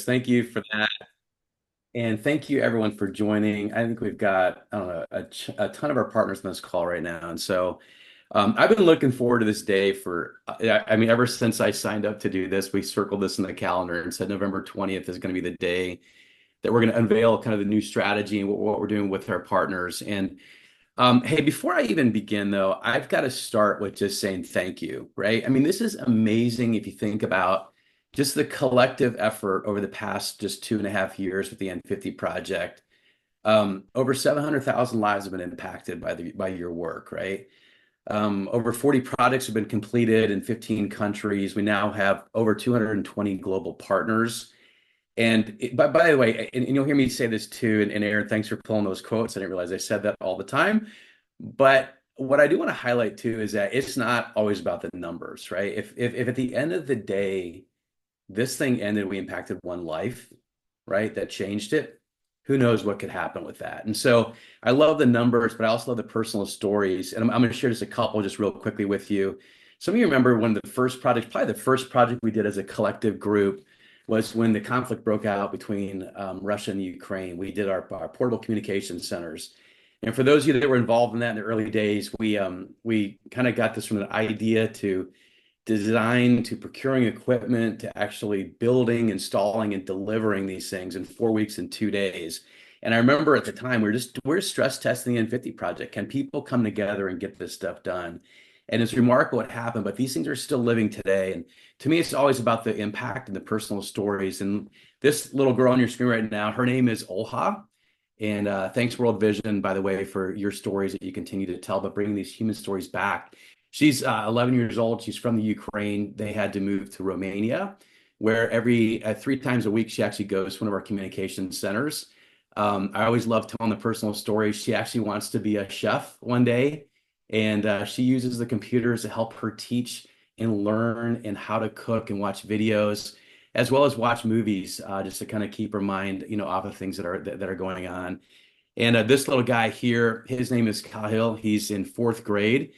Chris. Thank you for that. And thank you everyone for joining. I think we've got, I don't know, a ton of our partners on this call right now. And so I've been looking forward to this day for, I mean, ever since I signed up to do this, we circled this in the calendar and said November 20th is going to be the day that we're going to unveil kind of the new strategy and what we're doing with our partners. And hey, before I even begin, though, I've got to start with just saying thank you, right? I mean, this is amazing if you think about just the collective effort over the past just 2.5 years with the N50 project. Over 700,000 lives have been impacted by your work, right? Over 40 projects have been completed in 15 countries. We now have over 220 global partners. But by the way, and you'll hear me say this too, and Aaron, thanks for pulling those quotes. I didn't realize I said that all the time. But what I do want to highlight too is that it's not always about the numbers, right? If at the end of the day, this thing ended, we impacted one life, right? That changed it. Who knows what could happen with that? And so I love the numbers, but I also love the personal stories. And I'm going to share just a couple just real quickly with you. Some of you remember one of the first projects, probably the first project we did as a collective group was when the conflict broke out between Russia and Ukraine. We did our portable communication centers. And for those of you that were involved in that in the early days, we kind of got this from an idea to design to procuring equipment to actually building, installing, and delivering these things in 4 weeks and 2 days. And I remember at the time we're stress testing the N50 project. Can people come together and get this stuff done? And it's remarkable what happened, but these things are still living today. And to me, it's always about the impact and the personal stories. And this little girl on your screen right now, her name is Olha. And thanks, World Vision, by the way, for your stories that you continue to tell, but bringing these human stories back. She's 11 years old. She's from the Ukraine. They had to move to Romania, where every 3 times a week she actually goes to one of our communication centers. I always love telling the personal stories. She actually wants to be a chef one day, and she uses the computers to help her teach and learn and how to cook and watch videos, as well as watch movies, just to kind of keep her mind, off of things that are going on. And this little guy here, his name is Kahil. He's in fourth grade,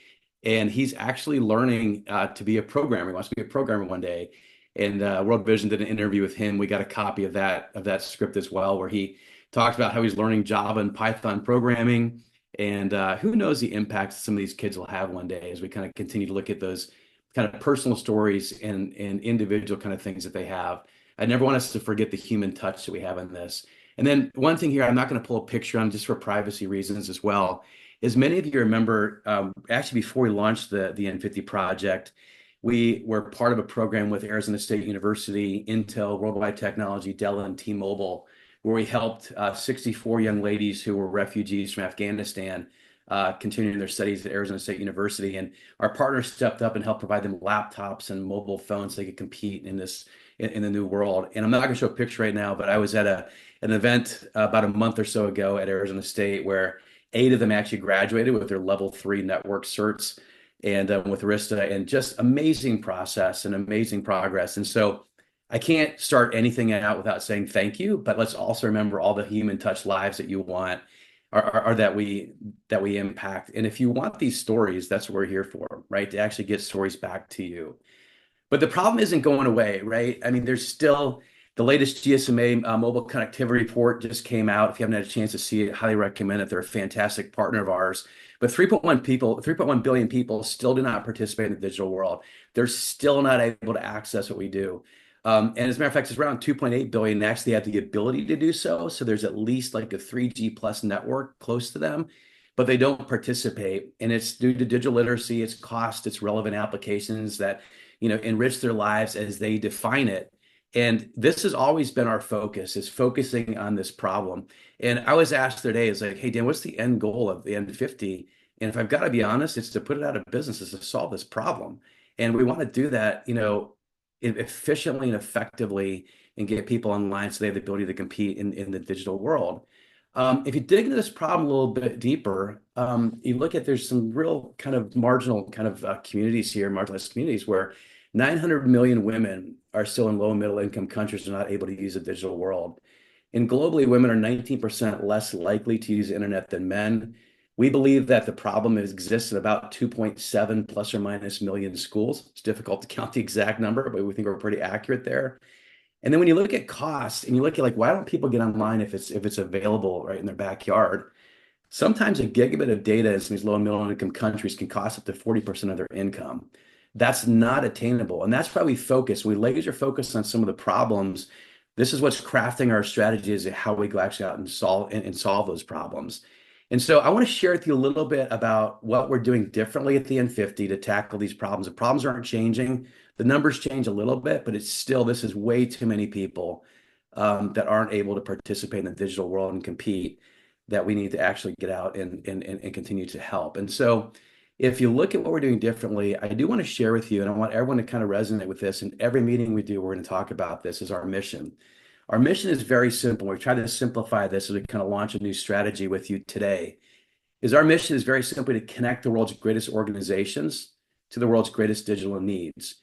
and he's actually learning to be a programmer. He wants to be a programmer one day. And World Vision did an interview with him. We got a copy of that script as well, where he talks about how he's learning Java and Python programming. And who knows the impact some of these kids will have one day as we kind of continue to look at those kind of personal stories and individual kind of things that they have. I never want us to forget the human touch that we have in this. And then one thing here, I'm not going to pull a picture on just for privacy reasons as well, is many of you remember, actually before we launched the N50 project, we were part of a program with Arizona State University, Intel, Worldwide Technology, Dell, and T-Mobile, where we helped 64 young ladies who were refugees from Afghanistan continuing their studies at Arizona State University. And our partners stepped up and helped provide them laptops and mobile phones so they could compete in the new world. And I'm not going to show a picture right now, but I was at an event about a month or so ago at Arizona State where 8 of them actually graduated with their level 3 network certs and with Arista, and just amazing process and amazing progress. And so I can't start anything out without saying thank you, but let's also remember all the human touch lives that you want are that we impact. And if you want these stories, that's what we're here for, right? To actually get stories back to you. But the problem isn't going away, right? I mean, there's still the latest GSMA mobile connectivity report just came out. If you haven't had a chance to see it, highly recommend it. They're a fantastic partner of ours. But 3.1 billion people still do not participate in the digital world. They're still not able to access what we do. And as a matter of fact, it's around 2.8 billion actually have the ability to do so. So there's at least like a 3G plus network close to them, but they don't participate. And it's due to digital literacy, its cost, its relevant applications that, enrich their lives as they define it. And this has always been our focus, is focusing on this problem. And I was asked today, is like, hey, Dan, what's the end goal of the N50? And if I've got to be honest, it's to put it out of business, is to solve this problem. And we want to do that, efficiently and effectively and get people online so they have the ability to compete in the digital world. If you dig into this problem a little bit deeper, you look at there's some real kind of marginal kind of communities here, marginalized communities where 900 million women are still in low and middle income countries and not able to use the digital world. And globally, women are 19% less likely to use the internet than men. We believe that the problem exists in about 2.7 plus or minus million schools. It's difficult to count the exact number, but we think we're pretty accurate there. And then when you look at cost and you look at like, why don't people get online if it's available right in their backyard? Sometimes a gigabit of data in some of these low and middle income countries can cost up to 40% of their income. That's not attainable. And that's why we laser focus on some of the problems. This is what's crafting our strategies of how we go actually out and solve those problems. And so I want to share with you a little bit about what we're doing differently at the N50 to tackle these problems. The problems aren't changing. The numbers change a little bit, but it's still, this is way too many people that aren't able to participate in the digital world and compete, that we need to actually get out and continue to help. And so if you look at what we're doing differently, I do want to share with you, and I want everyone to kind of resonate with this. In every meeting we do, we're going to talk about this, is our mission. Our mission is very simple. We try to simplify this as we kind of launch a new strategy with you today. Is our mission is very simply to connect the world's greatest organizations to the world's greatest digital needs.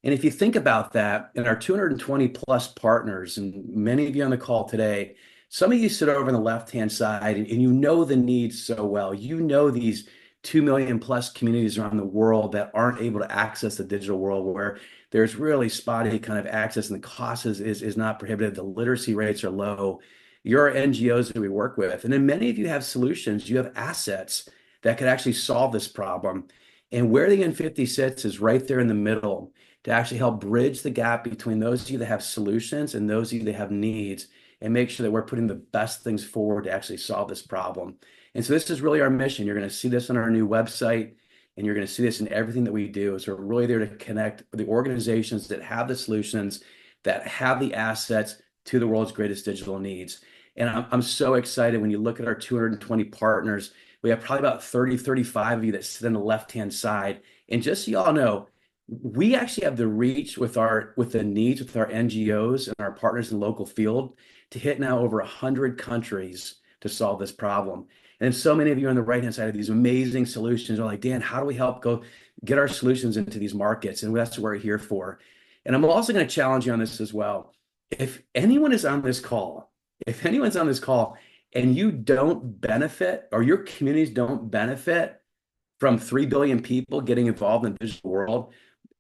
And if you think about that, in our 220 plus partners, and many of you on the call today, some of you sit over on the left-hand side and you know the needs so well. You know these 2 million plus communities around the world that aren't able to access the digital world, where there's really spotty kind of access and the cost is not prohibitive. The literacy rates are low. You're NGOs that we work with. And then many of you have solutions, you have assets that could actually solve this problem. And where the N50 sits is right there in the middle to actually help bridge the gap between those of you that have solutions and those of you that have needs, and make sure that we're putting the best things forward to actually solve this problem. And so this is really our mission. You're going to see this on our new website, and you're going to see this in everything that we do. So we're really there to connect the organizations that have the solutions, that have the assets to the world's greatest digital needs. And I'm so excited when you look at our 220 partners. We have probably about 30, 35 of you that sit on the left-hand side. And just so y'all know, we actually have the reach with the needs with our NGOs and our partners in the local field to hit now over 100 countries to solve this problem. And so many of you on the right-hand side of these amazing solutions are like, Dan, how do we help go get our solutions into these markets? And that's what we're here for. And I'm also going to challenge you on this as well. If anyone is on this call, if anyone's on this call and you don't benefit, or your communities don't benefit from 3 billion people getting involved in the digital world,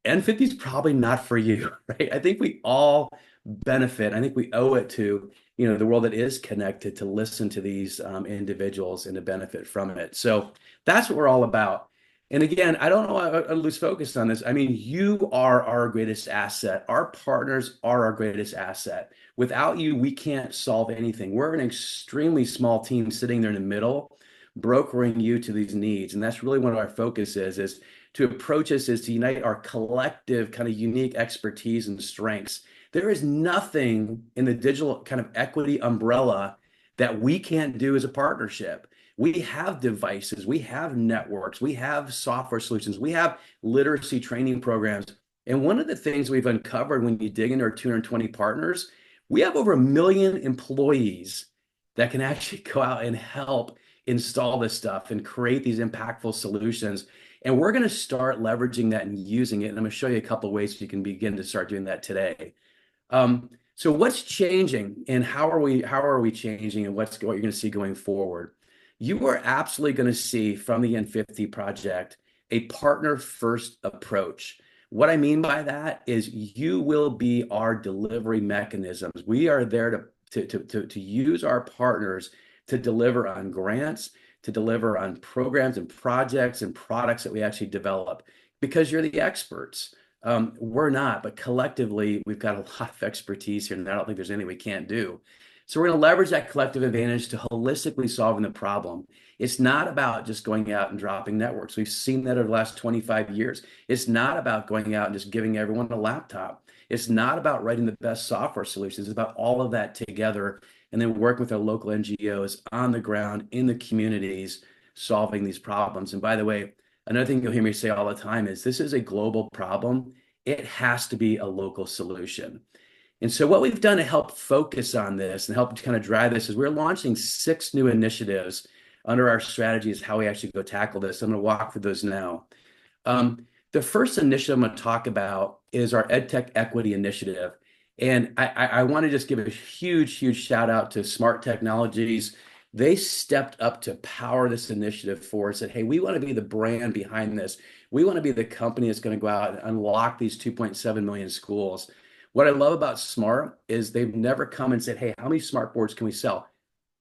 N50 is probably not for you, right? I think we all benefit. I think we owe it to, the world that is connected, to listen to these individuals and to benefit from it. So that's what we're all about. And again, I don't know, I lose focus on this. I mean, you are our greatest asset. Our partners are our greatest asset. Without you, we can't solve anything. We're an extremely small team sitting there in the middle, brokering you to these needs. And that's really what our focus is to approach us, is to unite our collective kind of unique expertise and strengths. There is nothing in the digital kind of equity umbrella that we can't do as a partnership. We have devices, we have networks, we have software solutions, we have literacy training programs. And one of the things we've uncovered when you dig into our 220 partners, we have over 1 million employees that can actually go out and help install this stuff and create these impactful solutions. And we're going to start leveraging that and using it. And I'm going to show you a couple of ways you can begin to start doing that today. So what's changing, and how are we changing, and what you're going to see going forward? You are absolutely going to see from the N50 project a partner first approach. What I mean by that is you will be our delivery mechanisms. We are there to use our partners to deliver on grants, to deliver on programs and projects and products that we actually develop, because you're the experts. We're not, but collectively, we've got a lot of expertise here, and I don't think there's anything we can't do. So we're going to leverage that collective advantage to holistically solving the problem. It's not about just going out and dropping networks. We've seen that over the last 25 years. It's not about going out and just giving everyone a laptop. It's not about writing the best software solutions. It's about all of that together, and then working with our local NGOs on the ground in the communities, solving these problems. And by the way, another thing you'll hear me say all the time is this is a global problem. It has to be a local solution. And so what we've done to help focus on this and help kind of drive this is we're launching 6 new initiatives under our strategy, is how we actually go tackle this. I'm going to walk through those now. The first initiative I'm going to talk about is our EdTech Equity Initiative. And I want to just give a huge, huge shout out to Smart Technologies. They stepped up to power this initiative for us, said, hey, we want to be the brand behind this. We want to be the company that's going to go out and unlock these 2.7 million schools. What I love about Smart is they've never come and said, hey, how many smart boards can we sell?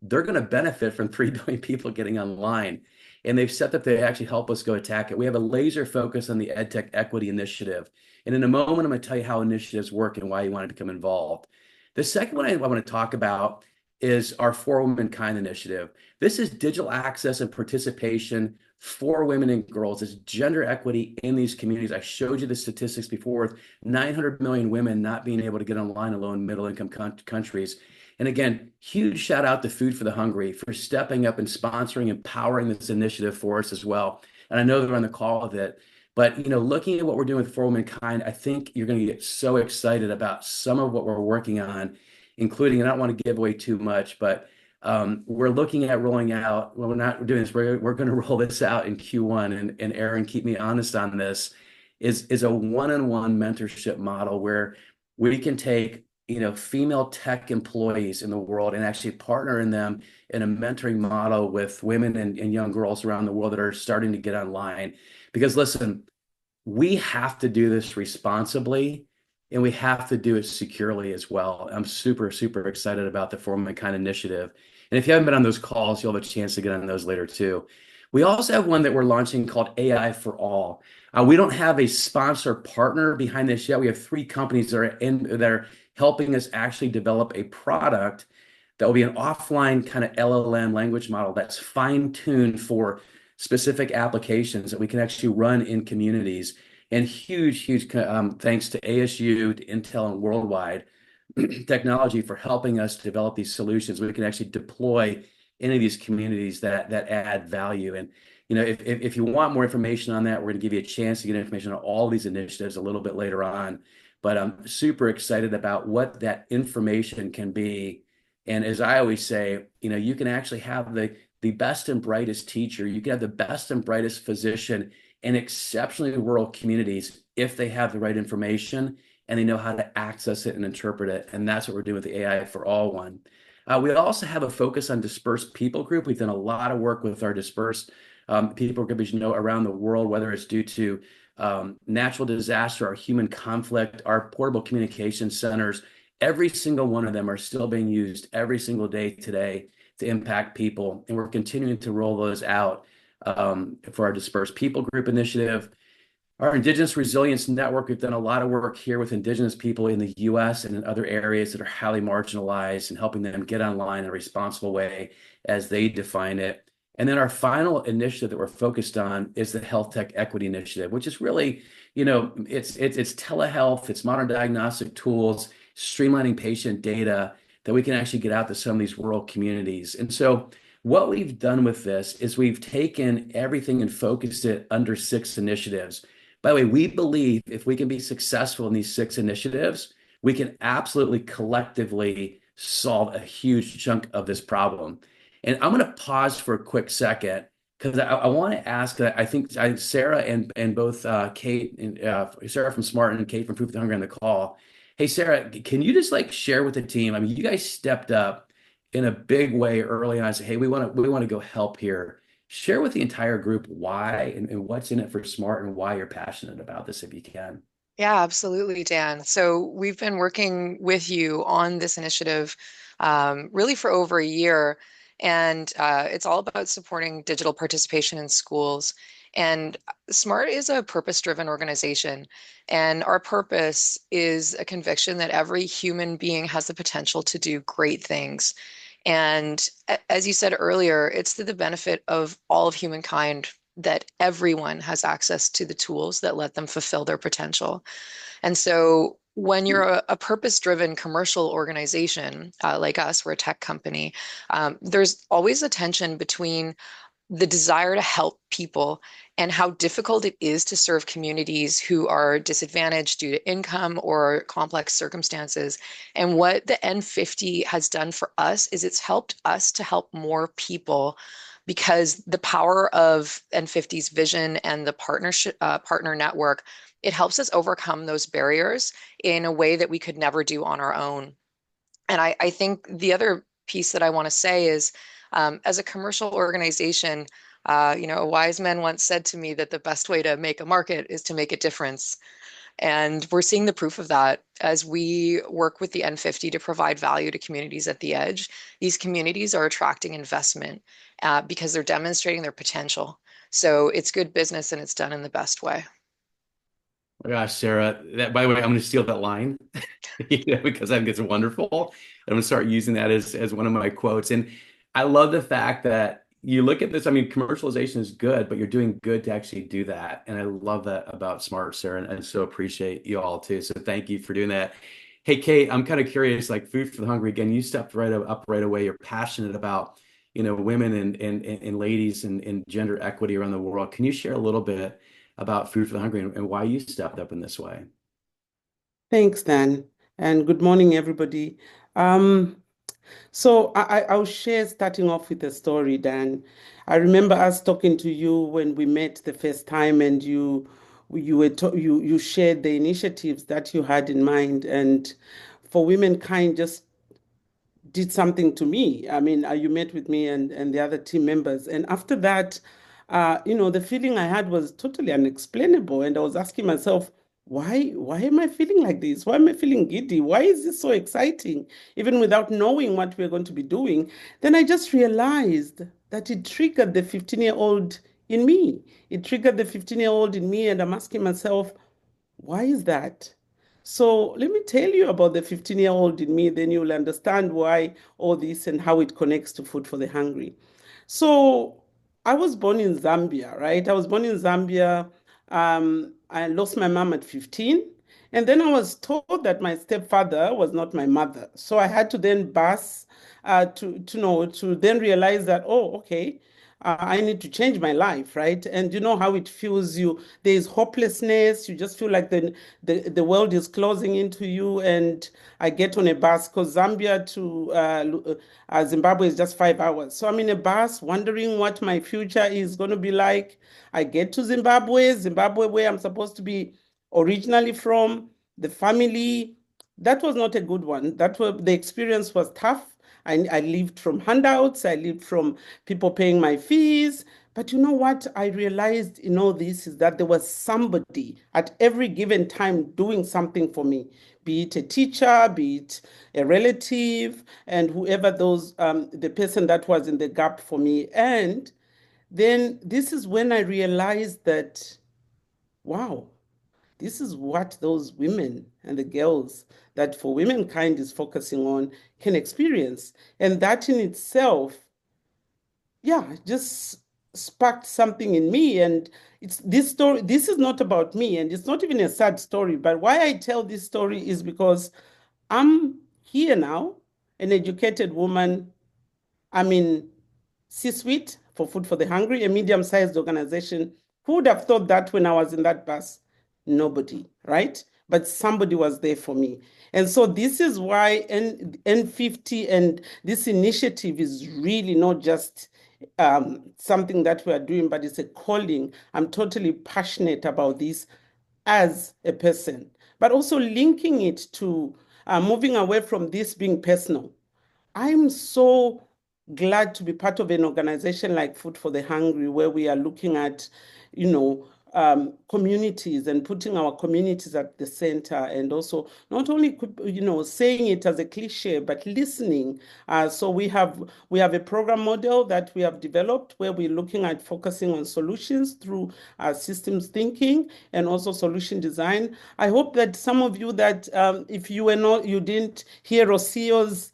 They're going to benefit from 3 billion people getting online. And they've set up to actually help us go attack it. We have a laser focus on the EdTech Equity Initiative. And in a moment, I'm going to tell you how initiatives work and why you want to become involved. The second one I want to talk about is our For Womankind initiative. This is digital access and participation for women and girls. It's gender equity in these communities. I showed you the statistics before with 900 million women not being able to get online alone in middle income countries. And again, huge shout out to Food for the Hungry for stepping up and sponsoring and powering this initiative for us as well. And I know they're on the call with it. But looking at what we're doing with For Womankind, I think you're going to get so excited about some of what we're working on, including, and I don't want to give away too much, but we're looking at rolling out, well, we're not doing this, we're going to roll this out in Q1, and Aaron, keep me honest on this, is a one-on-one mentorship model where we can take female tech employees in the world and actually partner in them in a mentoring model with women and young girls around the world that are starting to get online. Because listen, we have to do this responsibly and we have to do it securely as well. I'm super, super excited about the For Mankind initiative. And if you haven't been on those calls, you'll have a chance to get on those later too. We also have one that we're launching called AI for All. We don't have a sponsor partner behind this yet. We have 3 companies that are helping us actually develop a product that will be an offline kind of LLM language model that's fine-tuned for specific applications that we can actually run in communities. And huge, huge thanks to ASU, to Intel, and Worldwide Technology for helping us develop these solutions. We can actually deploy any of these communities that add value. And if you want more information on that, we're going to give you a chance to get information on all these initiatives a little bit later on. But I'm super excited about what that information can be. And as I always say, you can actually have the best and brightest teacher. You can have the best and brightest physician in exceptionally rural communities if they have the right information and they know how to access it and interpret it. And that's what we're doing with the AI for All one. We also have a focus on dispersed people group. We've done a lot of work with our dispersed people group, as around the world, whether it's due to natural disaster or human conflict, our portable communication centers, every single one of them are still being used every single day today to impact people. And we're continuing to roll those out for our dispersed people group initiative. Our Indigenous Resilience Network, we've done a lot of work here with Indigenous people in the US and in other areas that are highly marginalized and helping them get online in a responsible way as they define it. And then our final initiative that we're focused on is the Health Tech Equity Initiative, which is really, it's telehealth, it's modern diagnostic tools, streamlining patient data that we can actually get out to some of these rural communities. And so what we've done with this is we've taken everything and focused it under 6 initiatives. By the way, we believe if we can be successful in these 6 initiatives, we can absolutely collectively solve a huge chunk of this problem. And I'm going to pause for a quick second because I want to ask that I think Sarah and both Kate and Sarah from Smart and Kate from Food for the Hungry on the call. Hey, Sarah, can you just share with the team? I mean, you guys stepped up in a big way early on and say, hey, we want to go help here. Share with the entire group why and what's in it for Smart and why you're passionate about this if you can. Yeah, absolutely, Dan. So we've been working with you on this initiative really for over a year, and it's all about supporting digital participation in schools. And SMART is a purpose-driven organization, and our purpose is a conviction that every human being has the potential to do great things. And as you said earlier, it's to the benefit of all of humankind that everyone has access to the tools that let them fulfill their potential. And so when you're a purpose-driven commercial organization like us, we're a tech company, there's always a tension between the desire to help people and how difficult it is to serve communities who are disadvantaged due to income or complex circumstances. And what the N50 has done for us is it's helped us to help more people because the power of N50's vision and the partnership partner network, it helps us overcome those barriers in a way that we could never do on our own. And I think the other piece that I want to say is, as a commercial organization, a wise man once said to me that the best way to make a market is to make a difference. And we're seeing the proof of that as we work with the N50 to provide value to communities at the edge. These communities are attracting investment because they're demonstrating their potential. So it's good business and it's done in the best way. Oh gosh, Sarah, that by the way, I'm going to steal that line, because I think it's wonderful. I'm going to start using that as one of my quotes. And I love the fact that you look at this. I mean, commercialization is good, but you're doing good to actually do that. And I love that about Smart, Sarah, and I so appreciate you all too. So thank you for doing that. Hey, Kate, I'm kind of curious, like Food for the Hungry, again, you stepped right up right away. You're passionate about, women and ladies and gender equity around the world. Can you share a little bit about Food for the Hungry and why you stepped up in this way? Thanks, Dan, and good morning, everybody. Um, I'll share starting off with a story, Dan. I remember us talking to you when we met the first time, and you shared the initiatives that you had in mind, and for Womenkind just did something to me. I mean, you met with me and the other team members. And after that, the feeling I had was totally unexplainable. And I was asking myself, why am I feeling like this? Why am I feeling giddy? Why is this so exciting? Even without knowing what we're going to be doing. Then I just realized that it triggered the 15-year-old in me. It triggered the 15-year-old in me. And I'm asking myself, why is that? So let me tell you about the 15-year-old in me, then you'll understand why all this and how it connects to Food for the Hungry. So I was born in Zambia, right? I was born in Zambia. I lost my mom at 15. And then I was told that my stepfather was not my mother. So I had to then bus to then realize that, oh, okay, I need to change my life, right? And you know how it feels you, there is hopelessness. You just feel like the world is closing into you. And I get on a bus because Zambia to Zimbabwe is just 5 hours. So I'm in a bus wondering what my future is going to be like. I get to Zimbabwe, where I'm supposed to be originally from, the family. That was not a good one. The experience was tough. I lived from handouts. I lived from people paying my fees. But you know what I realized in all this is that there was somebody at every given time doing something for me, be it a teacher, be it a relative, and whoever the person that was in the gap for me. And then this is when I realized that, wow, this is what those women and the girls that for Womenkind is focusing on can experience. And that in itself, yeah, just sparked something in me. And it's this story, this is not about me, and it's not even a sad story. But why I tell this story is because I'm here now, an educated woman. I'm in C-suite for Food for the Hungry, a medium-sized organization. Who would have thought that when I was in that bus? Nobody, right? But somebody was there for me. And so this is why N50 and this initiative is really not just something that we are doing, but it's a calling. I'm totally passionate about this as a person, but also linking it to moving away from this being personal. I'm so glad to be part of an organization like Food for the Hungry, where we are looking at, you know, communities and putting our communities at the center, and also not only, saying it as a cliche, but listening. So we have a program model that we have developed where we're looking at focusing on solutions through systems thinking and also solution design. I hope that some of you that if you didn't hear Rocio's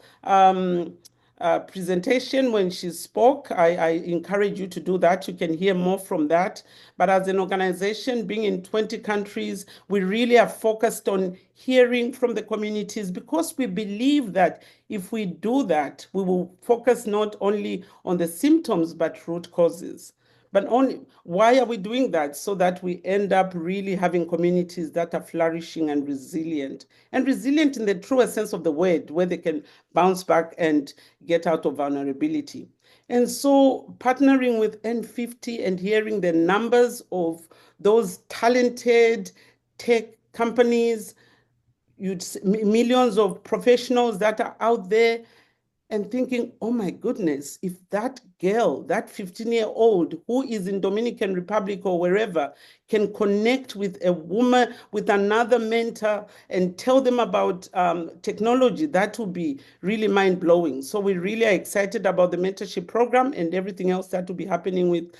presentation when she spoke. I encourage you to do that. You can hear more from that. But as an organization, being in 20 countries, we really are focused on hearing from the communities, because we believe that if we do that, we will focus not only on the symptoms, but root causes. But only why are we doing that? So that we end up really having communities that are flourishing and resilient in the truest sense of the word, where they can bounce back and get out of vulnerability. And so partnering with N50 and hearing the numbers of those talented tech companies, millions of professionals that are out there, and thinking, oh my goodness, if that girl, that 15-year-old who is in Dominican Republic or wherever, can connect with a woman, with another mentor, and tell them about technology, that will be really mind-blowing. So we really are excited about the mentorship program and everything else that will be happening with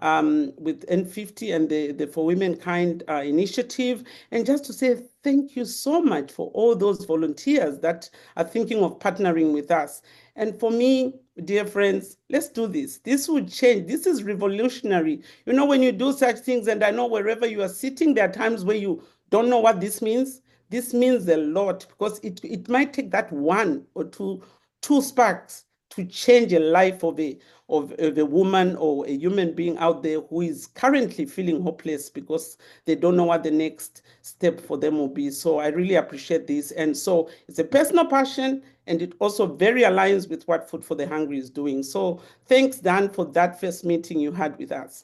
N50 and the For Womankind initiative. And just to say thank you so much for all those volunteers that are thinking of partnering with us. And for me, dear friends, let's do this. This will change. This is revolutionary. You know, when you do such things, and I know wherever you are sitting, there are times where you don't know what this means. This means a lot because it might take that one or two sparks to change a life of a woman or a human being out there who is currently feeling hopeless because they don't know what the next step for them will be. So I really appreciate this. And so it's a personal passion, and it also very aligns with what Food for the Hungry is doing. So thanks, Dan, for that first meeting you had with us.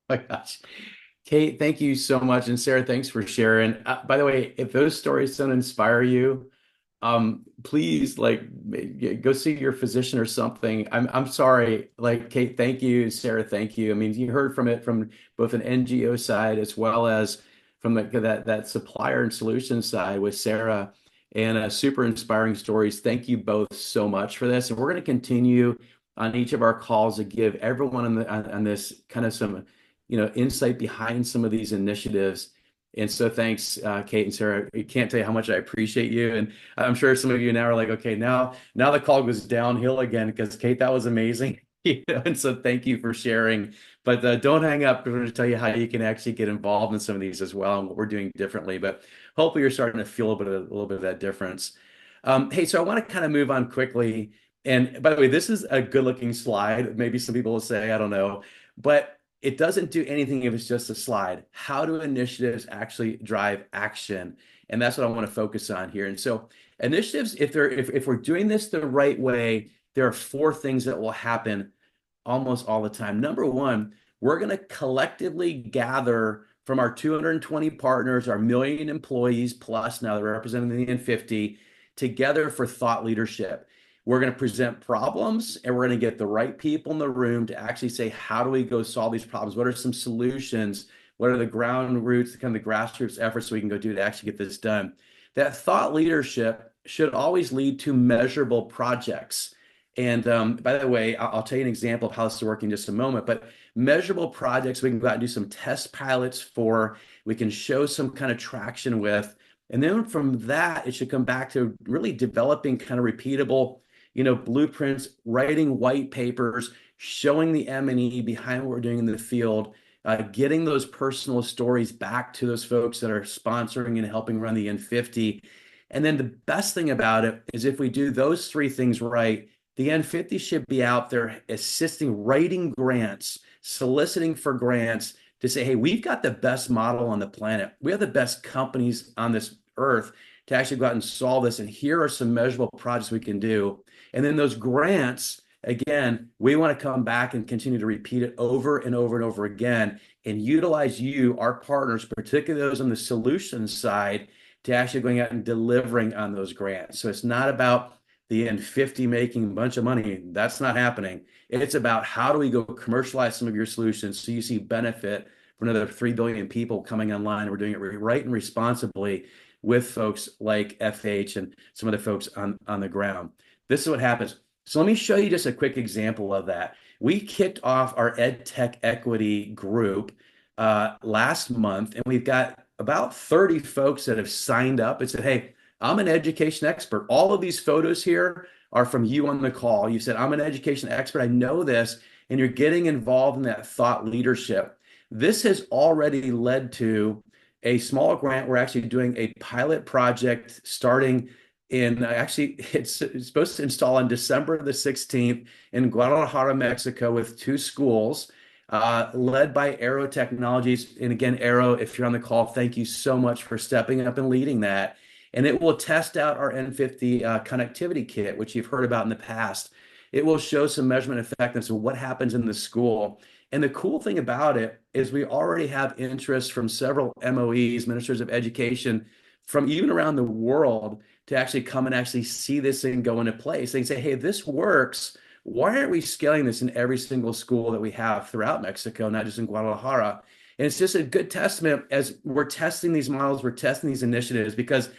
Oh my gosh. Kate, thank you so much. And Sarah, thanks for sharing. By the way, if those stories don't inspire you, please go see your physician or something. I'm sorry. Like Kate, thank you. Sarah, thank you. I mean, you heard from it from both an NGO side as well as from that supplier and solution side with Sarah, and super inspiring stories. Thank you both so much for this. And we're going to continue on each of our calls to give everyone on this kind of some insight behind some of these initiatives. And so thanks, Kate and Sarah. I can't tell you how much I appreciate you. And I'm sure some of you now are like, okay, now the call goes downhill again because Kate, that was amazing. And so thank you for sharing. But don't hang up. We're going to tell you how you can actually get involved in some of these as well and what we're doing differently. But hopefully you're starting to feel a little bit of that difference. Hey, so I want to kind of move on quickly. And by the way, this is a good looking slide. Maybe some people will say, I don't know, but it doesn't do anything if it's just a slide. How do initiatives actually drive action? And that's what I want to focus on here. And so initiatives, if we're doing this the right way, there are four things that will happen almost all the time. Number one, we're going to collectively gather from our 220 partners, our million employees plus now they're representing the N50 together for thought leadership. We're going to present problems and we're going to get the right people in the room to actually say, how do we go solve these problems? What are some solutions? What are the ground roots, kind of the grassroots efforts so we can go do to actually get this done? That thought leadership should always lead to measurable projects. And by the way, I'll tell you an example of how this is working in just a moment, but measurable projects we can go out and do some test pilots for, we can show some kind of traction with. And then from that, it should come back to really developing kind of repeatable blueprints, writing white papers, showing the M&E behind what we're doing in the field, getting those personal stories back to those folks that are sponsoring and helping run the N50. And then the best thing about it is if we do those three things right, the N50 should be out there assisting, writing grants, soliciting for grants to say, hey, we've got the best model on the planet. We have the best companies on this earth to actually go out and solve this. And here are some measurable projects we can do. And then those grants, again, we want to come back and continue to repeat it over and over and over again and utilize you, our partners, particularly those on the solutions side, to actually going out and delivering on those grants. So it's not about the N50 making a bunch of money. That's not happening. It's about how do we go commercialize some of your solutions so you see benefit for another 3 billion people coming online. And we're doing it right and responsibly with folks like FH and some other folks on the ground. This is what happens. So let me show you just a quick example of that. We kicked off our EdTech Equity group last month, and we've got about 30 folks that have signed up and said, hey, I'm an education expert. All of these photos here are from you on the call. You said, I'm an education expert. I know this, and you're getting involved in that thought leadership. This has already led to a small grant. We're actually doing a pilot project starting in, actually, it's supposed to install on December the 16th in Guadalajara, Mexico, with 2 schools, led by Aero Technologies. And again, Aero, if you're on the call, thank you so much for stepping up and leading that. And it will test out our N50 connectivity kit, which you've heard about in the past. It will show some measurement effectiveness of what happens in the school. And the cool thing about it is we already have interest from several MOEs, ministers of education, from even around the world to actually come and actually see this thing go into place. They say, hey, this works. Why aren't we scaling this in every single school that we have throughout Mexico, not just in Guadalajara? And it's just a good testament as we're testing these models, we're testing these initiatives, because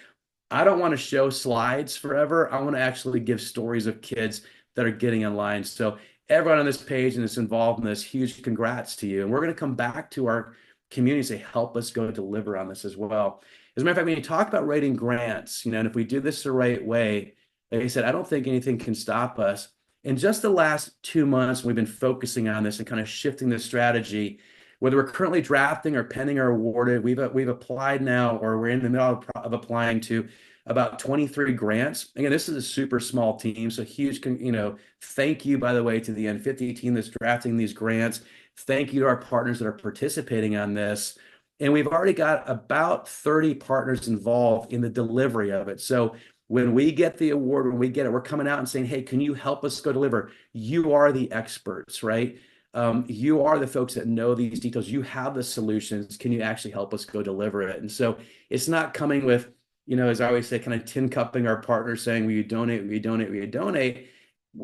I don't want to show slides forever. I want to actually give stories of kids that are getting online. So everyone on this page and that's involved in this, huge congrats to you. And we're going to come back to our community and say, help us go deliver on this as well. As a matter of fact, when you talk about writing grants, and if we do this the right way, like I said, I don't think anything can stop us. In just the last 2 months, we've been focusing on this and kind of shifting the strategy. Whether we're currently drafting or pending or awarded, we've applied now, or we're in the middle of applying to about 23 grants. Again, this is a super small team, so huge, thank you, by the way, to the N50 team that's drafting these grants. Thank you to our partners that are participating on this. And we've already got about 30 partners involved in the delivery of it. So when we get the award, when we get it, we're coming out and saying, hey, can you help us go deliver? You are the experts, right? You are the folks that know these details. You have the solutions. Can you actually help us go deliver it? And so it's not coming with, as I always say, kind of tin cupping our partners saying, will you donate, will you donate, will you donate?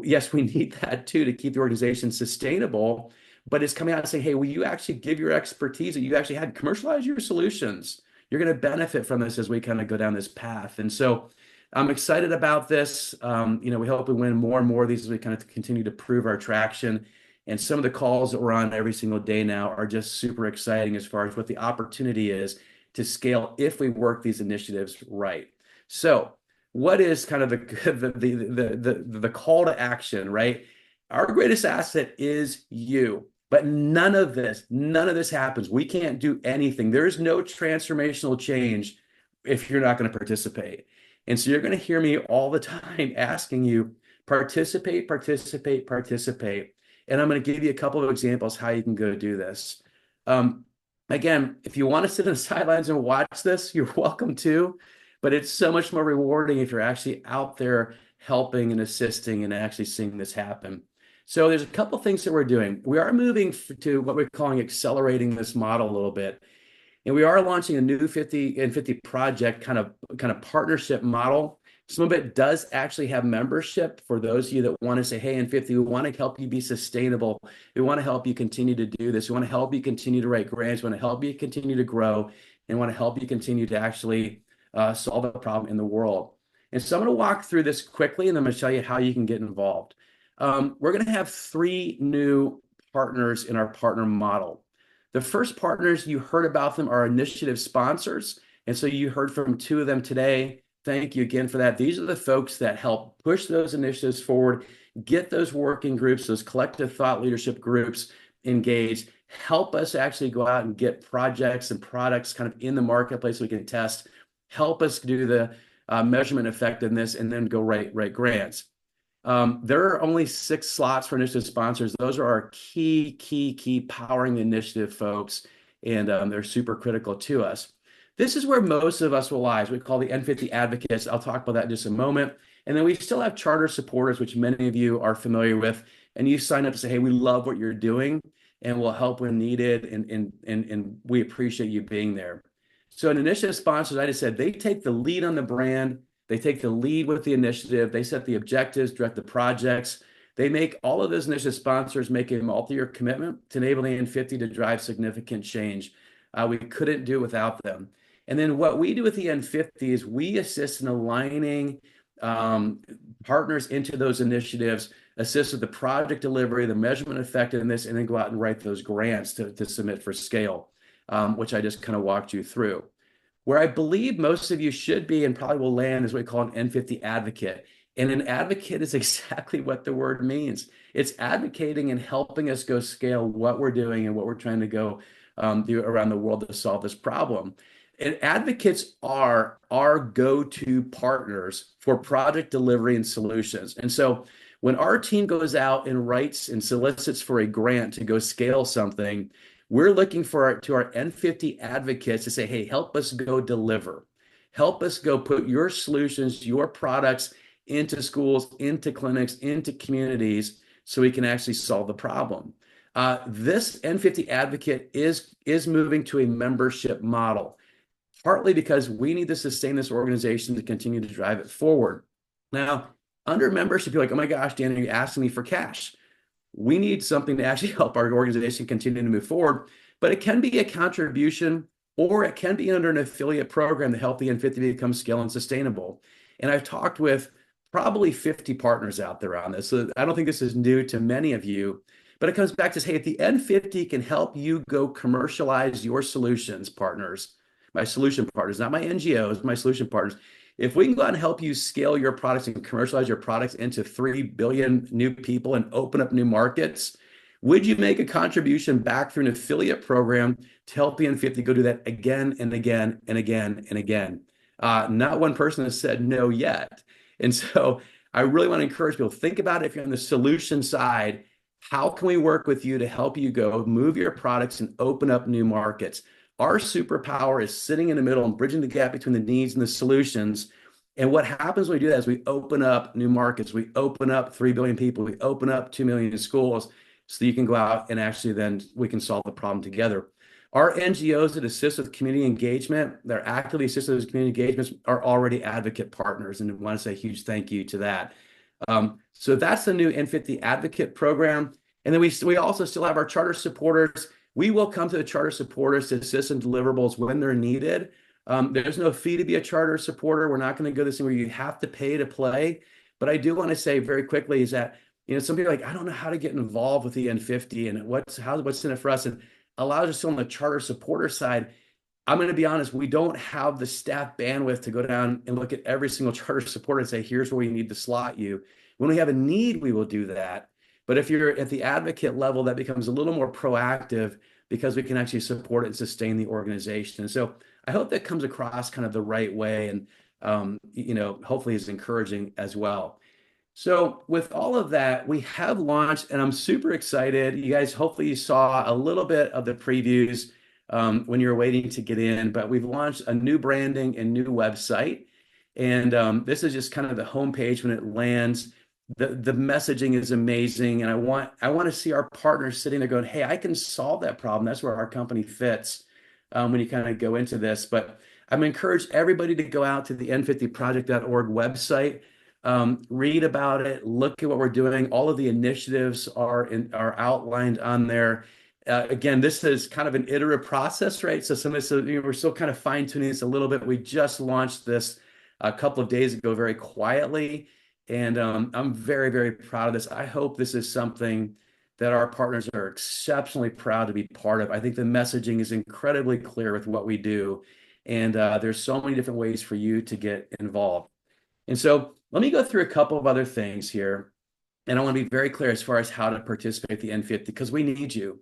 Yes, we need that too to keep the organization sustainable. But it's coming out and saying, hey, will you actually give your expertise that you actually had, commercialize your solutions? You're going to benefit from this as we kind of go down this path. And so I'm excited about this. We hope we win more and more of these as we kind of continue to prove our traction. And some of the calls that we're on every single day now are just super exciting as far as what the opportunity is to scale if we work these initiatives right. So what is kind of the call to action, right? Our greatest asset is you. But none of this happens. We can't do anything. There is no transformational change if you're not going to participate. And so you're going to hear me all the time asking you, participate, participate, participate. And I'm going to give you a couple of examples how you can go do this. Again, if you want to sit on the sidelines and watch this, you're welcome to. But it's so much more rewarding if you're actually out there helping and assisting and actually seeing this happen. So there's a couple things that we're doing. We are moving to what we're calling accelerating this model a little bit. And we are launching a new N50 Project kind of partnership model. Some of it does actually have membership for those of you that want to say, hey, N50, we want to help you be sustainable. We want to help you continue to do this. We want to help you continue to write grants. We want to help you continue to grow, and want to help you continue to actually solve a problem in the world. And so I'm going to walk through this quickly, and then I'm going to show you how you can get involved. We're going to have 3 new partners in our partner model. The first partners, you heard about them, are initiative sponsors. And so you heard from 2 of them today. Thank you again for that. These are the folks that help push those initiatives forward, get those working groups, those collective thought leadership groups engaged, help us actually go out and get projects and products kind of in the marketplace so we can test, help us do the measurement effectiveness, and then go write grants. There are only 6 slots for initiative sponsors. Those are our key powering the initiative folks, and they're super critical to us. This is where most of us rely. We call the N50 advocates. I'll talk about that in just a moment. And then we still have charter supporters, which many of you are familiar with. And you sign up to say, hey, we love what you're doing and we'll help when needed. And we appreciate you being there. So an initiative sponsors, I just said, they take the lead on the brand. They take the lead with the initiative. They set the objectives, direct the projects. They make all of those initiative sponsors make a multi-year commitment to enable the N50 to drive significant change. We couldn't do it without them. And then what we do with the N50 is we assist in aligning partners into those initiatives, assist with the project delivery, the measurement effectiveness, and then go out and write those grants to submit for scale, which I just kind of walked you through. Where I believe most of you should be and probably will land is what we call an N50 advocate. And an advocate is exactly what the word means. It's advocating and helping us go scale what we're doing and what we're trying to go do around the world to solve this problem. And advocates are our go-to partners for project delivery and solutions. And so when our team goes out and writes and solicits for a grant to go scale something, we're looking to our N50 advocates to say, hey, help us go deliver. Help us go put your solutions, your products into schools, into clinics, into communities so we can actually solve the problem. This N50 advocate is moving to a membership model, partly because we need to sustain this organization to continue to drive it forward. Now, under membership, you're like, oh my gosh, Dan, you're asking me for cash. We need something to actually help our organization continue to move forward. but it can be a contribution or it can be under an affiliate program to help the N50 become scale and sustainable. And I've talked with probably 50 partners out there on this. So I don't think this is new to many of you, but it comes back to say, if the N50 can help you go commercialize your solutions, partners, my solution partners, not my NGOs, my solution partners. If we can go out and help you scale your products and commercialize your products into 3 billion new people and open up new markets, would you make a contribution back through an affiliate program to help the N50 go do that again and again and again and again? Not one person has said no yet. And so I really want to encourage people, think about it. If you're on the solution side, how can we work with you to help you go move your products and open up new markets? Our superpower is sitting in the middle and bridging the gap between the needs and the solutions. And what happens when we do that is we open up new markets. We open up 3 billion people. We open up 2 million schools so you can go out and actually then we can solve the problem together. Our NGOs that assist with community engagement, they're actively assisted with community engagements, are already advocate partners. And I want to say a huge thank you to that. So that's the new N50 Advocate Program. And then we also still have our charter supporters. We will come to the charter supporters to assist in deliverables when they're needed. There's no fee to be a charter supporter. We're not going to go this thing where you have to pay to play. But I do want to say very quickly is that, some people are like, I don't know how to get involved with the N50 and what's in it for us. And allows us on the charter supporter side. I'm going to be honest, we don't have the staff bandwidth to go down and look at every single charter supporter and say, here's where we need to slot you. When we have a need, we will do that. But if you're at the advocate level, that becomes a little more proactive because we can actually support it and sustain the organization. And so I hope that comes across kind of the right way and, hopefully is encouraging as well. So with all of that, we have launched, and I'm super excited. You guys, hopefully you saw a little bit of the previews when you were waiting to get in, but we've launched a new branding and new website. And this is just kind of the homepage when it lands. The messaging is amazing. And I want to see our partners sitting there going, hey, I can solve that problem. That's where our company fits when you kind of go into this. But I'm encouraged everybody to go out to the n50project.org website. Read about it, look at what we're doing. All of the initiatives are outlined on there. Again, this is kind of an iterative process, right? So we're still kind of fine tuning this a little bit. We just launched this a couple of days ago, very quietly, and I'm very, very proud of this. I hope this is something that our partners are exceptionally proud to be part of. I think the messaging is incredibly clear with what we do, and there's so many different ways for you to get involved. And so let me go through a couple of other things here. And I want to be very clear as far as how to participate at the N50 because we need you.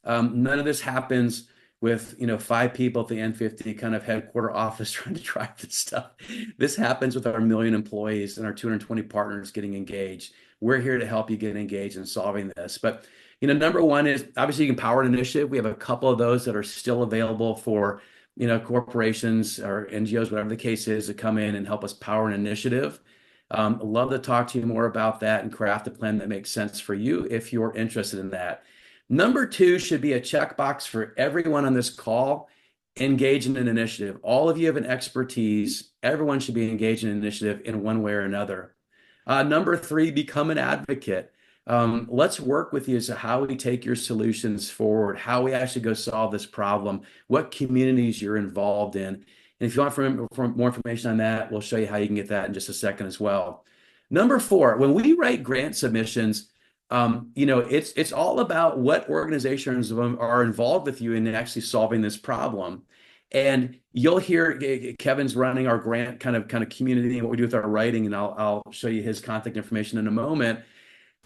None of this happens with 5 people at the N50 kind of headquarter office trying to drive this stuff. This happens with our 1 million employees and our 220 partners getting engaged. We're here to help you get engaged in solving this. But number one is obviously you can power an initiative. We have a couple of those that are still available for corporations or NGOs, whatever the case is, to come in and help us power an initiative. Love to talk to you more about that and craft a plan that makes sense for you if you're interested in that. Number 2 should be a checkbox for everyone on this call. Engage in an initiative. All of you have an expertise. Everyone should be engaged in an initiative in one way or another. Number 3, become an advocate. Let's work with you as to how we take your solutions forward, how we actually go solve this problem, what communities you're involved in. And if you want more information on that, we'll show you how you can get that in just a second as well. Number 4, when we write grant submissions, it's all about what organizations are involved with you in actually solving this problem. And you'll hear Kevin's running our grant kind of community and what we do with our writing, and I'll show you his contact information in a moment.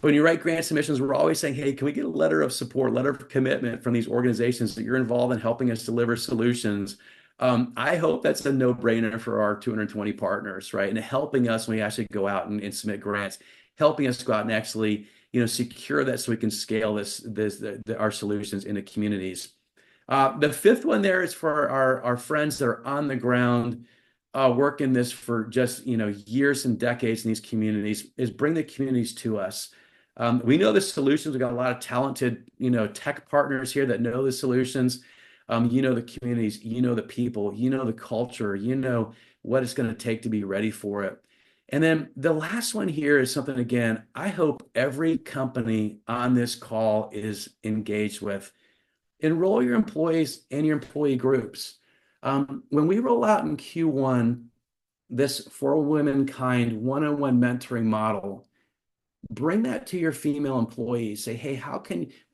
But when you write grant submissions, we're always saying, hey, can we get a letter of support, letter of commitment from these organizations that you're involved in helping us deliver solutions? I hope that's a no-brainer for our 220 partners, right? And helping us when we actually go out and submit grants, helping us go out and actually secure that so we can scale our solutions into communities. The 5th one there is for our friends that are on the ground working this for just years and decades in these communities, is bring the communities to us. We know the solutions. We've got a lot of talented tech partners here that know the solutions. The communities, the people, the culture, what it's going to take to be ready for it. And then the last one here is something, again, I hope every company on this call is engaged with. enroll your employees in your employee groups. When we roll out in Q1, this for womankind one-on-one mentoring model, bring that to your female employees. Say, hey,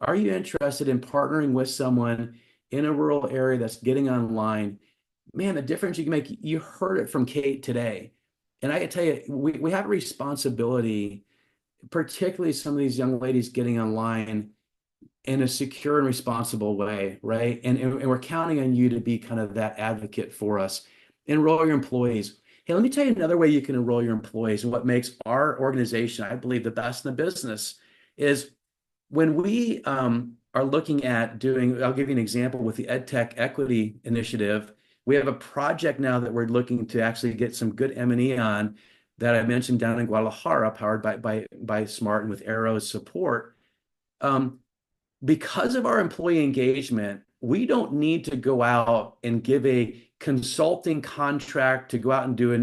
are you interested in partnering with someone in a rural area that's getting online? Man, the difference you can make, you heard it from Kate today. And I can tell you, we have a responsibility, particularly some of these young ladies getting online in a secure and responsible way, right? And we're counting on you to be kind of that advocate for us. Enroll your employees. Hey, let me tell you another way you can enroll your employees, and what makes our organization, I believe, the best in the business is when we are looking at doing, I'll give you an example with the EdTech Equity Initiative. We have a project now that we're looking to actually get some good M&E on that I mentioned down in Guadalajara, powered by Smart and with Arrow's support. Because of our employee engagement, we don't need to go out and give a consulting contract to go out and do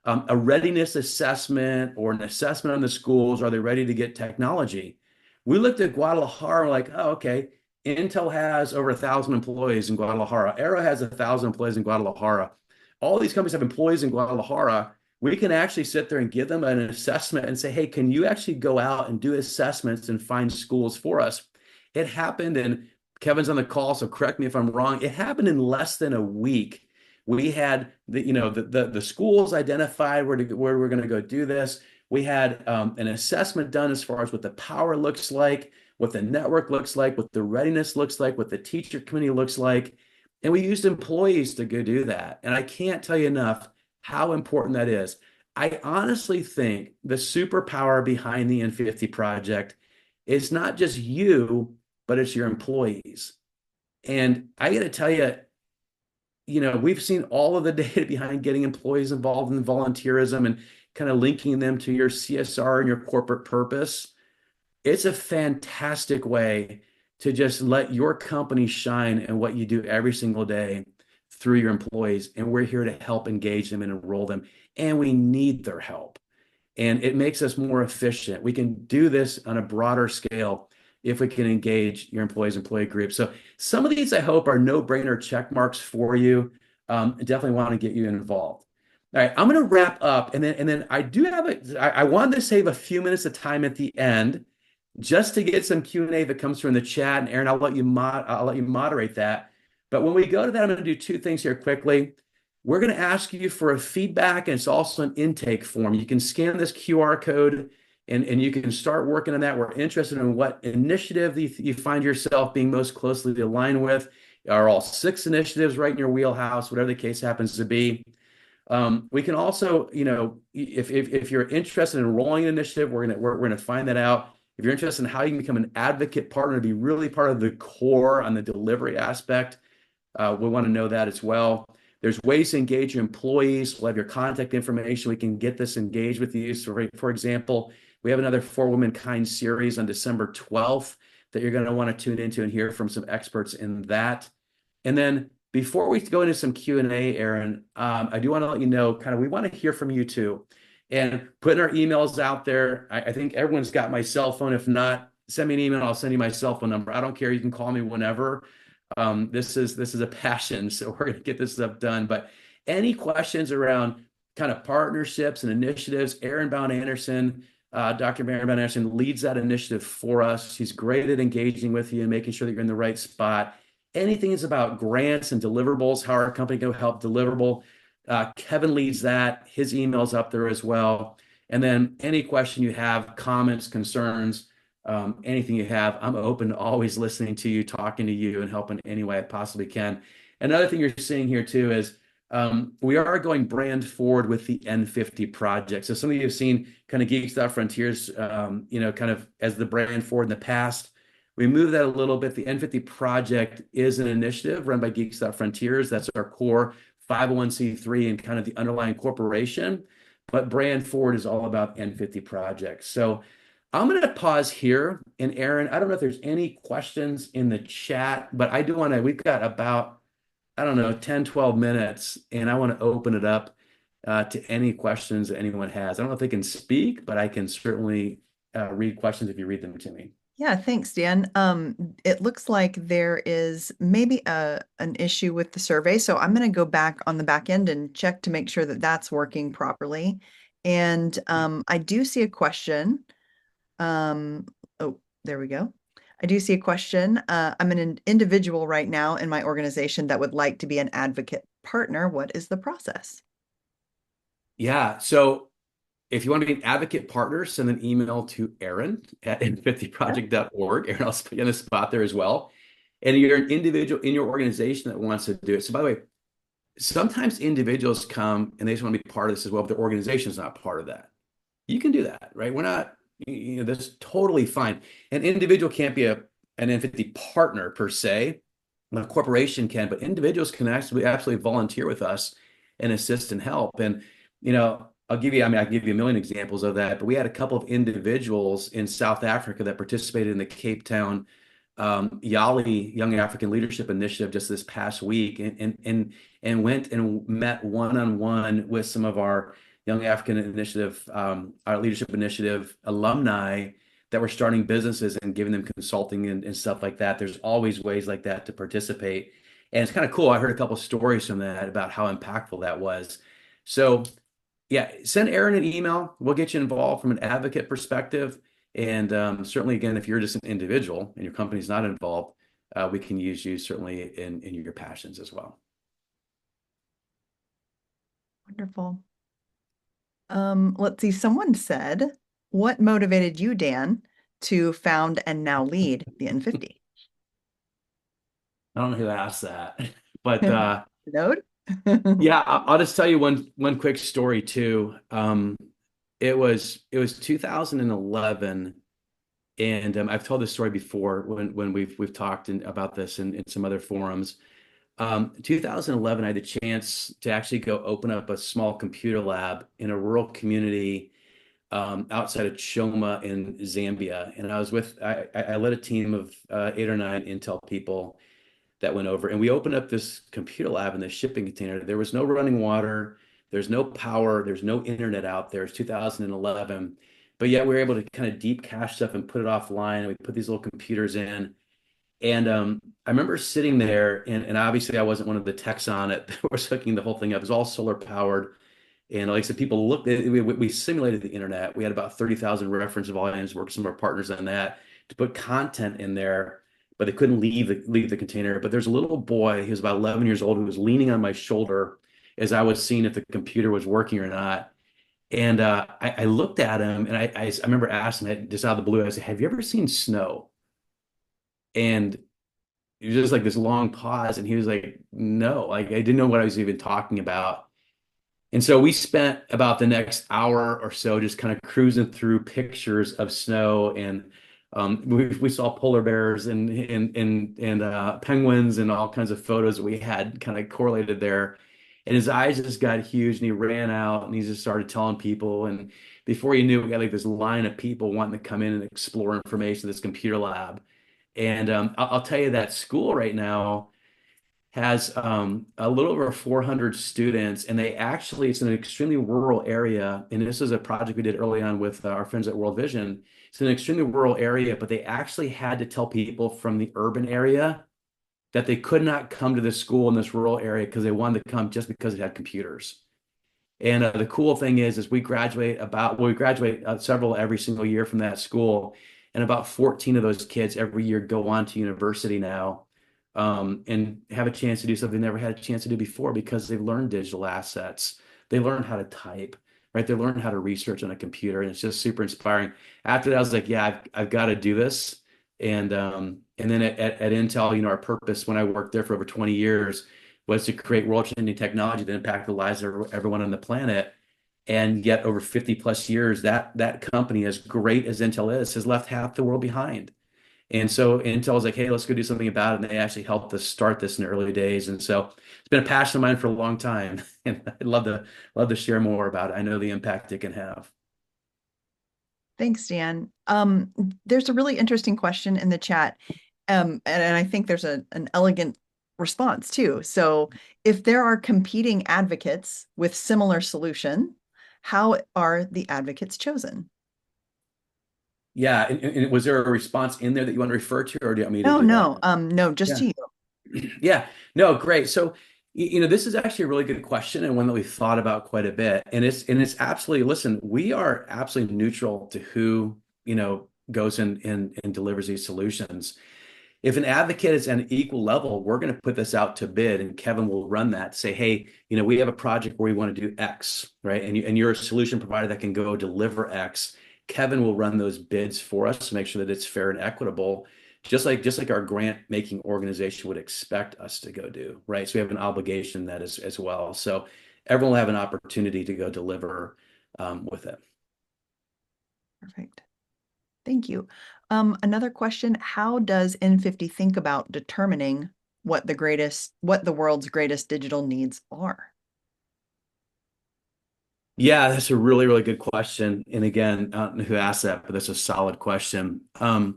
a readiness assessment or an assessment on the schools. Are they ready to get technology? We looked at Guadalajara like, oh, okay, Intel has over 1,000 employees in Guadalajara. Arrow has 1,000 employees in Guadalajara. All these companies have employees in Guadalajara. We can actually sit there and give them an assessment and say, hey, can you actually go out and do assessments and find schools for us? It happened, and Kevin's on the call, so correct me if I'm wrong. It happened in less than a week. We had the schools identified where we're going to go do this. We had an assessment done as far as what the power looks like, what the network looks like, what the readiness looks like, what the teacher committee looks like. And we used employees to go do that. And I can't tell you enough how important that is. I honestly think the superpower behind the N50 project is not just you, but it's your employees. And I got to tell you, we've seen all of the data behind getting employees involved in volunteerism and kind of linking them to your CSR and your corporate purpose. It's a fantastic way to just let your company shine in what you do every single day through your employees. And we're here to help engage them and enroll them. And we need their help. And it makes us more efficient. We can do this on a broader scale if we can engage your employee groups. So some of these, I hope, are no-brainer check marks for you. Definitely want to get you involved. All right, I'm going to wrap up, and then I do have I wanted to save a few minutes of time at the end just to get some Q&A that comes from the chat. And Aaron, I'll let you moderate that. But when we go to that, I'm going to do two things here quickly. We're going to ask you for a feedback, and it's also an intake form. You can scan this QR code and you can start working on that. We're interested in what initiative you find yourself being most closely aligned with. Are all 6 initiatives right in your wheelhouse, whatever the case happens to be. We can also, if you're interested in enrolling an initiative, we're gonna find that out. If you're interested in how you can become an advocate partner to be really part of the core on the delivery aspect, we want to know that as well. There's ways to engage your employees. We'll have your contact information. We can get this engaged with you. So, for example, we have another For Womankind series on December 12th that you're going to want to tune into and hear from some experts in that. And then before we go into some Q&A, Aaron, I do want to let you know, we want to hear from you too. And putting our emails out there, I think everyone's got my cell phone. If not, send me an email. I'll send you my cell phone number. I don't care. You can call me whenever. This is a passion, so we're going to get this stuff done. But any questions around kind of partnerships and initiatives, Aaron Bound-Anderson, Dr. Aaron Bound-Anderson leads that initiative for us. He's great at engaging with you and making sure that you're in the right spot. Anything is about grants and deliverables, how our company can help deliverable. Kevin leads that. His email's up there as well. And then any question you have, comments, concerns, anything you have, I'm open to always listening to you, talking to you, and helping any way I possibly can. Another thing you're seeing here too is we are going brand forward with the N50 project. So some of you have seen kind of Geeks.Frontiers, kind of as the brand forward in the past. We moved that a little bit. The N50 project is an initiative run by Geeks.Frontiers. That's our core 501c3 and kind of the underlying corporation. But brand forward is all about N50 projects. So I'm going to pause here. And Aaron, I don't know if there's any questions in the chat, but I do want to, we've got about, 10, 12 minutes, and I want to open it up to any questions that anyone has. I don't know if they can speak, but I can certainly read questions if you read them to me. Yeah, thanks, Dan. It looks like there is maybe an issue with the survey, so I'm going to go back on the back end and check to make sure that that's working properly. And I do see a question. Um, oh, there we go. I do see a question. I'm an individual right now in my organization that would like to be an advocate partner. What is the process? Yeah. So if you want to be an advocate partner, send an email to Aaron at Sure. n50project. Aaron, I'll put you on the spot there as well. And you're an individual in your organization that wants to do it. So by the way, sometimes individuals come and they just want to be part of this as well, but their organization is not part of that. You can do that, right? We're not, that's totally fine. An individual can't be an N50 partner per se. A corporation can, but individuals can actually absolutely volunteer with us and assist and help. And, I can give you a million examples of that, but we had a couple of individuals in South Africa that participated in the Cape Town YALI Young African Leadership Initiative just this past week and went and met one-on-one with some of our Young African Initiative, our Leadership Initiative alumni that were starting businesses and giving them consulting and stuff like that. There's always ways like that to participate. And it's kind of cool. I heard a couple of stories from that about how impactful that was. So yeah, send Aaron an email. We'll get you involved from an advocate perspective. And certainly, again, if you're just an individual and your company's not involved, we can use you certainly in your passions as well. Wonderful. Let's see. Someone said, what motivated you, Dan, to found and now lead the N50? I don't know who asked that, but Node? yeah, I'll just tell you one quick story too. It was 2011, and I've told this story before when we've talked about this in some other forums. 2011, I had the chance to actually go open up a small computer lab in a rural community outside of Choma in Zambia, and I led a team of 8 or 9 Intel people that went over, and we opened up this computer lab in this shipping container. There was no running water, there's no power, there's no internet out there. It's 2011, but yet we were able to kind of deep cache stuff and put it offline. And we put these little computers in, and I remember sitting there, and obviously I wasn't one of the techs on it that was hooking the whole thing up. It was all solar powered. And like I said, people looked at it, we simulated the internet. We had about 30,000 reference volumes, worked with some of our partners on that to put content in there, but they couldn't leave the container. But there's a little boy, he was about 11 years old, who was leaning on my shoulder as I was seeing if the computer was working or not. And I looked at him, and I remember asking him just out of the blue, I said, "Have you ever seen snow?" And it was just like this long pause, and he was like, "No," like I didn't know what I was even talking about. And so we spent about the next hour or so just kind of cruising through pictures of snow, and we saw polar bears and penguins and all kinds of photos that we had kind of correlated there. And his eyes just got huge, and he ran out and he just started telling people. And before you knew it, we got like this line of people wanting to come in and explore information in this computer lab. And I'll tell you that school right now has a little over 400 students, and it's in an extremely rural area. And this is a project we did early on with our friends at World Vision. It's an extremely rural area, but they actually had to tell people from the urban area that they could not come to this school in this rural area because they wanted to come just because it had computers. And the cool thing is we graduate several every single year from that school, and about 14 of those kids every year go on to university now, and have a chance to do something they never had a chance to do before because they've learned digital assets. They learned how to type, right? They learned how to research on a computer, and it's just super inspiring. After that, I was like, yeah, I've got to do this. And then at Intel, our purpose when I worked there for over 20 years was to create world-changing technology that impact the lives of everyone on the planet. And yet, over 50 plus years, that company, as great as Intel is, has left half the world behind. And so Intel was like, hey, let's go do something about it. And they actually helped us start this in the early days. And so it's been a passion of mine for a long time. And I'd love to share more about it. I know the impact it can have. Thanks, Dan. There's a really interesting question in the chat. And I think there's an elegant response too. So if there are competing advocates with similar solution, how are the advocates chosen? Yeah, and was there a response in there that you want to refer to, or do you want me to No, do that? no, no, just Yeah. to you. Yeah, no, great. So, this is actually a really good question and one that we've thought about quite a bit. And it's absolutely, listen, we are absolutely neutral to who, goes in and delivers these solutions. If an advocate is at an equal level, we're going to put this out to bid, and Kevin will run that. Say, hey, we have a project where we want to do X, right? And you're a solution provider that can go deliver X. Kevin will run those bids for us to make sure that it's fair and equitable, just like our grant making organization would expect us to go do, right? So we have an obligation that is as well. So everyone will have an opportunity to go deliver with it. Perfect. Thank you. Another question, how does N50 think about determining what the world's greatest digital needs are? Yeah, that's a really, really good question. And again, I don't know who asked that, but that's a solid question. I'll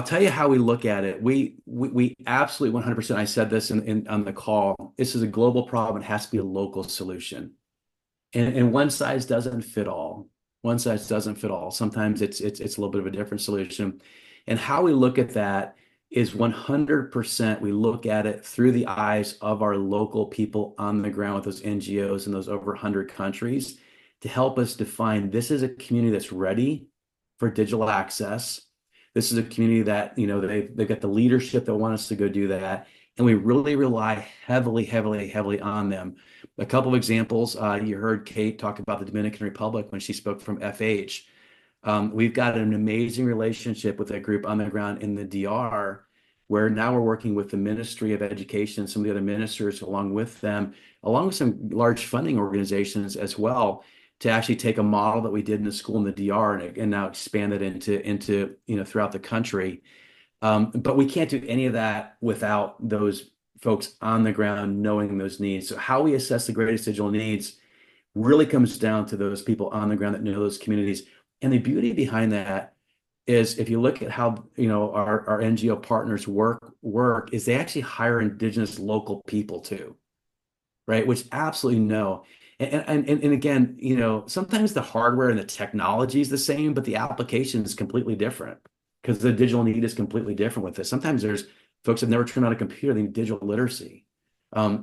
tell you how we look at it. We absolutely 100%. I said this on the call. This is a global problem. It has to be a local solution. And one size doesn't fit all. One size doesn't fit all. Sometimes it's a little bit of a different solution. And how we look at that is 100% we look at it through the eyes of our local people on the ground with those NGOs in those over 100 countries to help us define this is a community that's ready for digital access. This is a community that, they've got the leadership that want us to go do that. And we really rely heavily, heavily, heavily on them. A couple of examples, you heard Kate talk about the Dominican Republic when she spoke from FH. We've got an amazing relationship with that group on the ground in the DR, where now we're working with the Ministry of Education, some of the other ministers along with them, along with some large funding organizations as well, to actually take a model that we did in the school in the DR and now expand it into throughout the country. But we can't do any of that without those folks on the ground knowing those needs. So how we assess the greatest digital needs really comes down to those people on the ground that know those communities. And the beauty behind that is if you look at how our NGO partners work is they actually hire indigenous local people too, right? Which absolutely no. And again, sometimes the hardware and the technology is the same, but the application is completely different because the digital need is completely different with this. Sometimes there's folks that have never turned on a computer, they need digital literacy.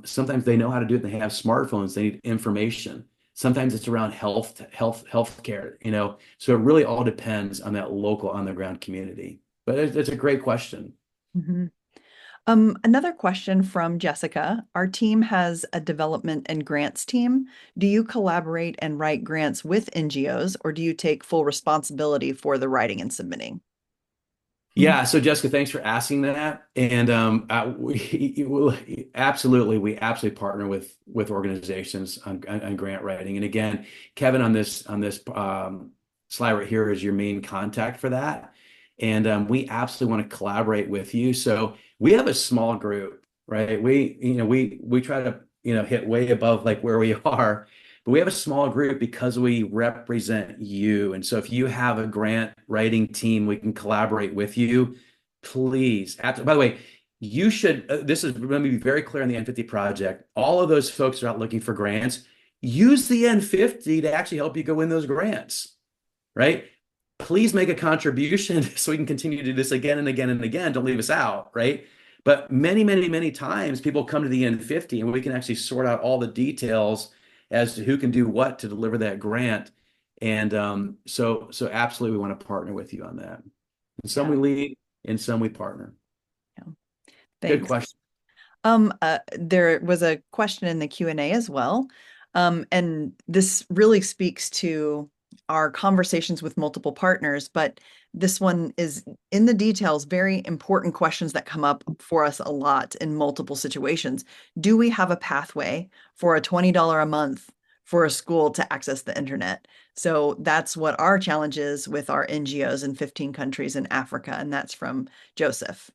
Sometimes they know how to do it, they have smartphones, they need information. Sometimes it's around healthcare, So it really all depends on that local on the ground community. But it's a great question. Mhm. Another question from Jessica. Our team has a development and grants team. Do you collaborate and write grants with NGOs, or do you take full responsibility for the writing and submitting? Yeah, so Jessica, thanks for asking that. And we absolutely partner with organizations on grant writing. And again, Kevin on this slide right here is your main contact for that. And we absolutely want to collaborate with you. So we have a small group, right? We try to hit way above like where we are. But we have a small group because we represent you. And so if you have a grant writing team, we can collaborate with you. Please. By the way, you should, this is, let me be very clear on the N50 project. All of those folks are out looking for grants. Use the N50 to actually help you go win those grants, right? Please make a contribution so we can continue to do this again and again and again. Don't leave us out, right? But many, many, many times people come to the N50 and we can actually sort out all the details as to who can do what to deliver that grant. And so absolutely we want to partner with you on that. And some Yeah. we lead and some we partner. Yeah. Good Thanks. question. There was a question in the Q&A as well. And this really speaks to our conversations with multiple partners, but this one is in the details, very important questions that come up for us a lot in multiple situations. Do we have a pathway for a $20 a month for a school to access the internet? So that's what our challenge is with our NGOs in 15 countries in Africa, and that's from Joseph.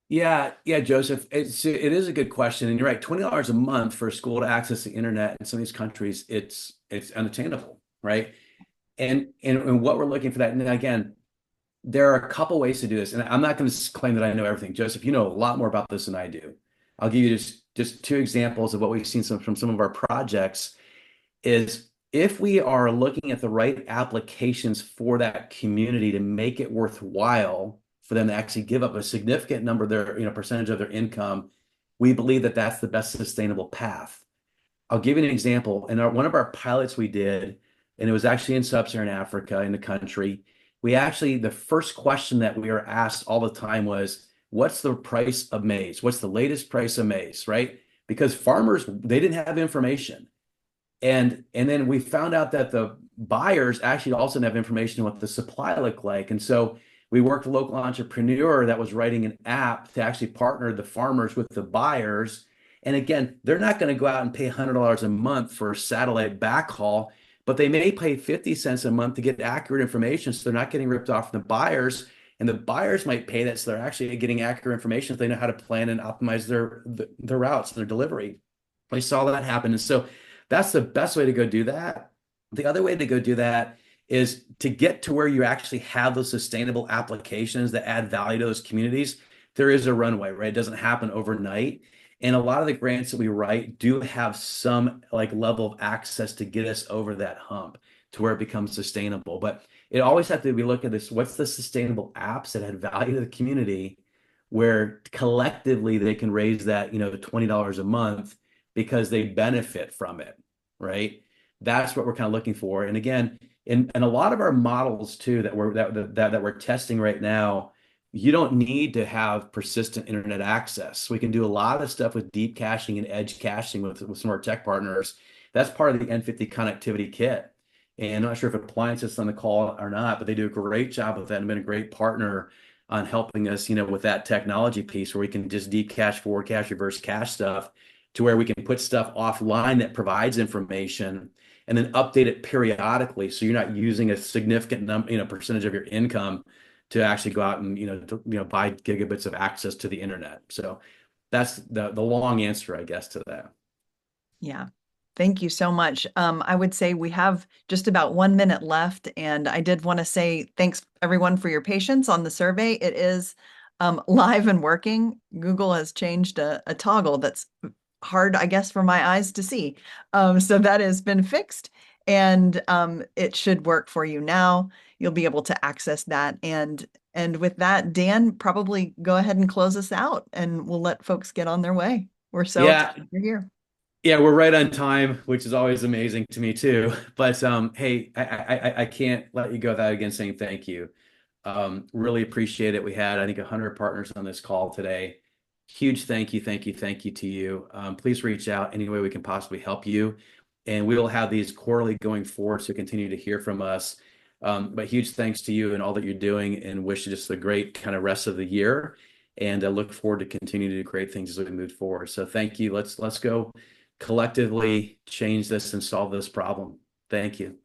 Yeah, Joseph. It is a good question, and you're right. $20 a month for a school to access the internet in some of these countries, it's unattainable, right? And what we're looking for that. And again, there are a couple ways to do this, and I'm not going to claim that I know everything. Joseph, you know a lot more about this than I do. I'll give you just two examples of what we've seen from some of our projects. Is if we are looking at the right applications for that community to make it worthwhile for them to actually give up a significant number of their, percentage of their income, we believe that that's the best sustainable path. I'll give you an example. In one of our pilots we did, and it was actually in sub-Saharan Africa in the country, the first question that we were asked all the time was, what's the price of maize? What's the latest price of maize, right? Because farmers, they didn't have information. And then we found out that the buyers actually also didn't have information on what the supply looked like. And so we worked with a local entrepreneur that was writing an app to actually partner the farmers with the buyers. And again, they're not going to go out and pay $100 a month for a satellite backhaul, but they may pay 50 cents a month to get accurate information. So they're not getting ripped off from the buyers. And the buyers might pay that. So they're actually getting accurate information so they know how to plan and optimize their routes, their delivery. We saw that happen. And so that's the best way to go do that. The other way to go do that is to get to where you actually have those sustainable applications that add value to those communities. There is a runway, right? It doesn't happen overnight. And a lot of the grants that we write do have some like level of access to get us over that hump to where it becomes sustainable. But it always has to be look at this, what's the sustainable apps that add value to the community where collectively they can raise that, $20 a month because they benefit from it, right? That's what we're kind of looking for. And again, in a lot of our models too that we're testing right now, you don't need to have persistent internet access. We can do a lot of stuff with deep caching and edge caching with some of our tech partners. That's part of the N50 connectivity kit. And I'm not sure if Appliances on the call or not, but they do a great job with that and been a great partner on helping us, with that technology piece where we can just deep cache, forward cache, reverse cache stuff to where we can put stuff offline that provides information and then update it periodically. So you're not using a significant percentage of your income to actually go out and, buy gigabits of access to the internet. So that's the long answer, I guess, to that. Yeah. Thank you so much. I would say we have just about 1 minute left, and I did want to say thanks everyone for your patience on the survey. It is live and working. Google has changed a toggle that's hard, I guess, for my eyes to see. So that has been fixed, and it should work for you now. You'll be able to access that. And with that, Dan, probably go ahead and close us out, and we'll let folks get on their way. We're so excited you're here. Yeah, we're right on time, which is always amazing to me too. But hey, I can't let you go without again saying thank you. Really appreciate it. We had, I think, 100 partners on this call today. Huge thank you to you. Please reach out any way we can possibly help you. And we will have these quarterly going forward, so continue to hear from us. But huge thanks to you and all that you're doing, and wish you just a great kind of rest of the year. And I look forward to continuing to do great things as we move forward. So thank you. Let's go collectively change this and solve this problem. Thank you.